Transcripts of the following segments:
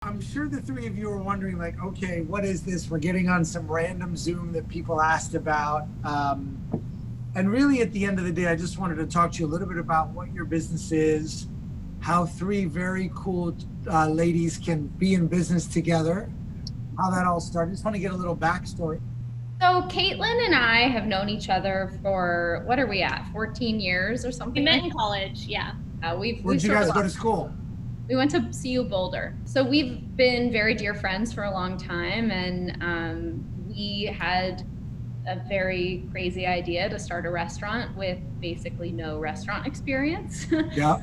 I'm sure the three of you are wondering, like, okay, what is this? We're getting on some random Zoom that people asked about. And really, at the end of the day, I just wanted to talk to you a little bit about what your business is, how three very cool ladies can be in business together, how that all started. Just want to get a little backstory. So Caitlin and I have known each other for what are we at? 14 years or We something met like in college, yeah. Where'd you guys go to school? We went to CU Boulder. So we've been very dear friends for a long time, and we had a very crazy idea to start a restaurant with basically no restaurant experience. Yeah.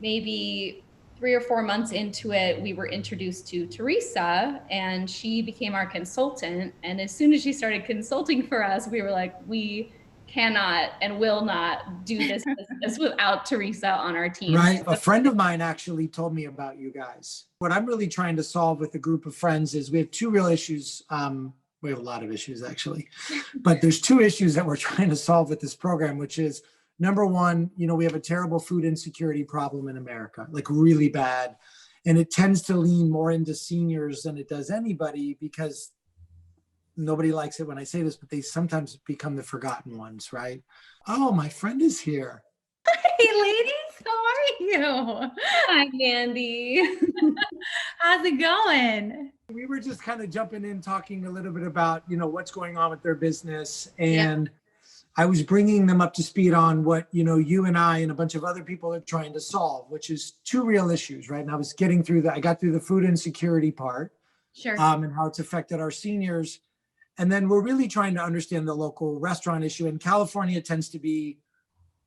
Maybe 3 or 4 months into it, we were introduced to Teresa, and she became our consultant. And as soon as she started consulting for us, we were like, we cannot and will not do this business without Teresa on our team. Right. A friend of mine actually told me about you guys. What I'm really trying to solve with a group of friends is we have two real issues. We have a lot of issues actually, but there's two issues that we're trying to solve with this program, which is number one, we have a terrible food insecurity problem in America, like really bad. And it tends to lean more into seniors than it does anybody because nobody likes it when I say this, but they sometimes become the forgotten ones, right? Oh, my friend is here. Hey, ladies, how are you? Hi, Mandy. How's it going? We were just kind of jumping in, talking a little bit about, what's going on with their business. And I was bringing them up to speed on what, you and I and a bunch of other people are trying to solve, which is two real issues, right? And I was getting through I got through the food insecurity part. Sure. And how it's affected our seniors. And then we're really trying to understand the local restaurant issue. And California tends to be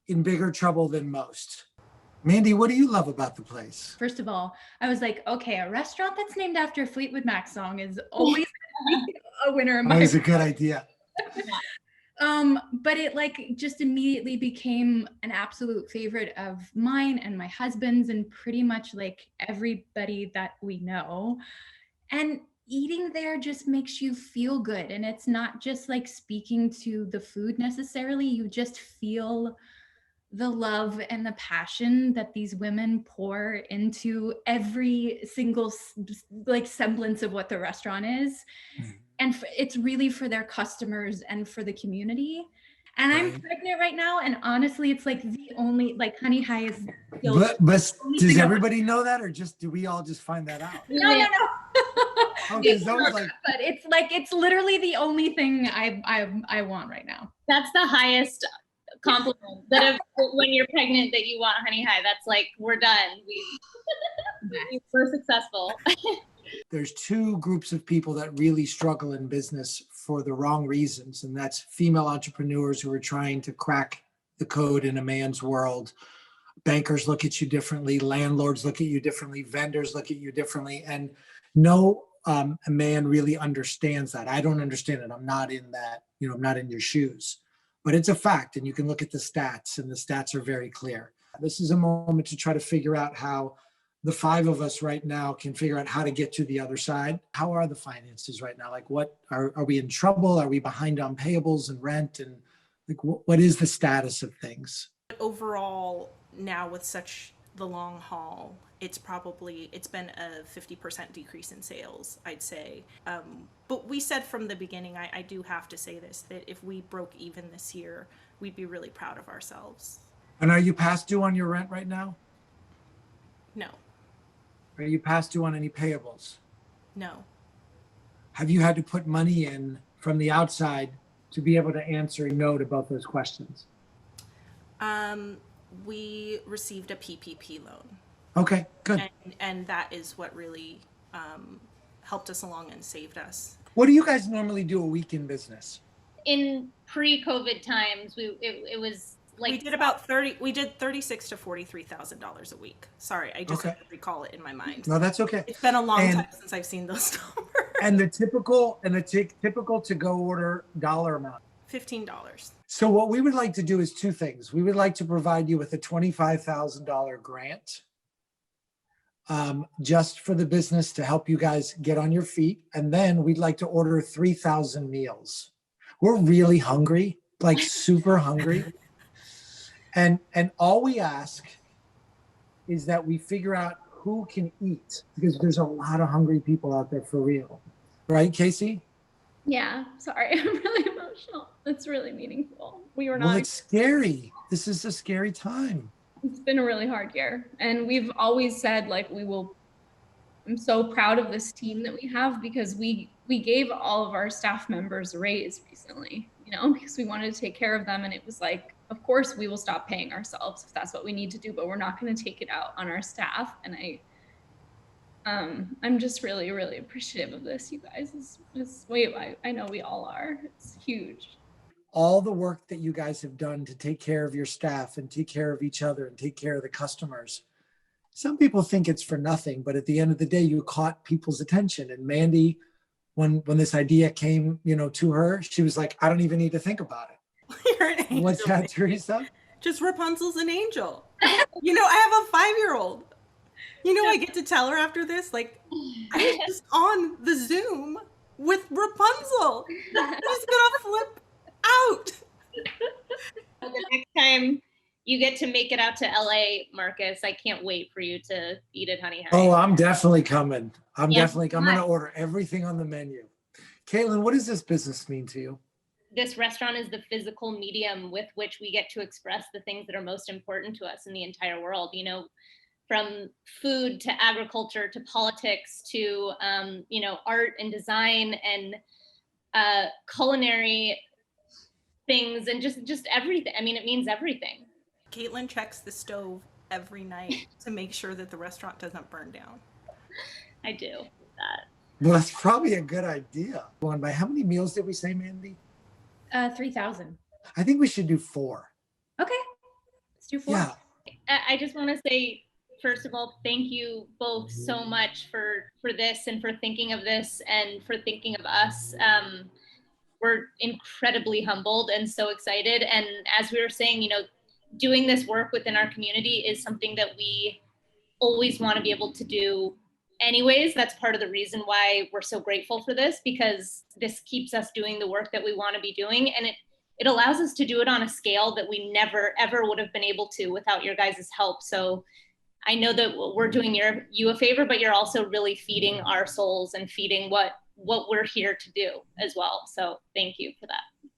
in bigger trouble than most. Mandy, what do you love about the place? First of all, I was like, okay, a restaurant that's named after a Fleetwood Mac song is always a winner in my Always a good idea. But it just immediately became an absolute favorite of mine and my husband's and pretty much everybody that we know. And eating there just makes you feel good. And it's not just speaking to the food necessarily. You just feel the love and the passion that these women pour into every single semblance of what the restaurant is. Mm-hmm. And it's really for their customers and for the community. And right. I'm pregnant right now, and honestly, it's the only Honey High is. But does everybody know that, or do we all just find that out? No. Okay, but it's literally the only thing I want right now. That's the highest compliment that when you're pregnant that you want Honey High. That's we're done. We're successful. There's two groups of people that really struggle in business for the wrong reasons, and that's female entrepreneurs who are trying to crack the code in a man's world. Bankers look at you differently, landlords look at you differently, vendors look at you differently, and no a man really understands that. I don't understand it. I'm not in that, I'm not in your shoes. But it's a fact, and you can look at the stats, and the stats are very clear. This is a moment to try to figure out how the five of us right now can figure out how to get to the other side. How are the finances right now? What are we in trouble? Are we behind on payables and rent? And what is the status of things? Overall, now with the long haul, it's been a 50% decrease in sales, I'd say. But we said from the beginning, I do have to say this, that if we broke even this year, we'd be really proud of ourselves. And are you past due on your rent right now? No. Are you past due on any payables? No. Have you had to put money in from the outside to be able to answer no to both those questions? We received a PPP loan. Okay, good. And that is what really helped us along and saved us. What do you guys normally do a week in business? In pre-COVID times, it was we did about $36,000 to $43,000 a week. Sorry, I just have to recall it in my mind. No, that's okay. It's been a long time since I've seen those numbers. And the typical to-go order dollar amount? $15. So what we would like to do is two things. We would like to provide you with a $25,000 grant just for the business to help you guys get on your feet. And then we'd like to order 3,000 meals. We're really hungry, super hungry. And all we ask is that we figure out who can eat, because there's a lot of hungry people out there for real. Right, Casey? Yeah, sorry, I'm really emotional. It's really meaningful. We were Well, not, it's scary. This is a scary time. it's been a really hard year. And we've always said like I'm so proud of this team that we have, because we gave all of our staff members a raise recently, you know, because we wanted to take care of them. And it was like, of course we will stop paying ourselves if that's what we need to do, but we're not going to take it out on our staff. And I'm just really, really appreciative of this, you guys. I know we all are. It's huge. All the work that you guys have done to take care of your staff and take care of each other and take care of the customers. Some people think it's for nothing, but at the end of the day, you caught people's attention. And Mandy, when this idea came, to her, she was like, I don't even need to think about it. You're an angel. What's that, Teresa? Just Rapunzel's an angel. I have a 5-year-old. I get to tell her after this, like, I was just on the Zoom with Rapunzel. She's gonna flip out. The next time you get to make it out to LA, Marcus, I can't wait for you to eat at Honey High. Oh, I'm definitely coming. I'm Yeah. going to order everything on the menu. Caitlin, what does this business mean to you? This restaurant is the physical medium with which we get to express the things that are most important to us in the entire world. From food to agriculture to politics to art and design and culinary things and just everything. I mean, it means everything. Caitlin checks the stove every night to make sure that the restaurant doesn't burn down. I do that. Well, that's probably a good idea. By how many meals did we say, Mandy? 3,000. I think we should do 4. Okay, let's do 4. Yeah. I just want to say, first of all, thank you both so much for this and for thinking of this and for thinking of us. We're incredibly humbled and so excited. And as we were saying, doing this work within our community is something that we always want to be able to do anyways. That's part of the reason why we're so grateful for this, because this keeps us doing the work that we want to be doing. And it allows us to do it on a scale that we never, ever would have been able to without your guys' help. So I know that we're doing you a favor, but you're also really feeding our souls and feeding what we're here to do as well. So thank you for that.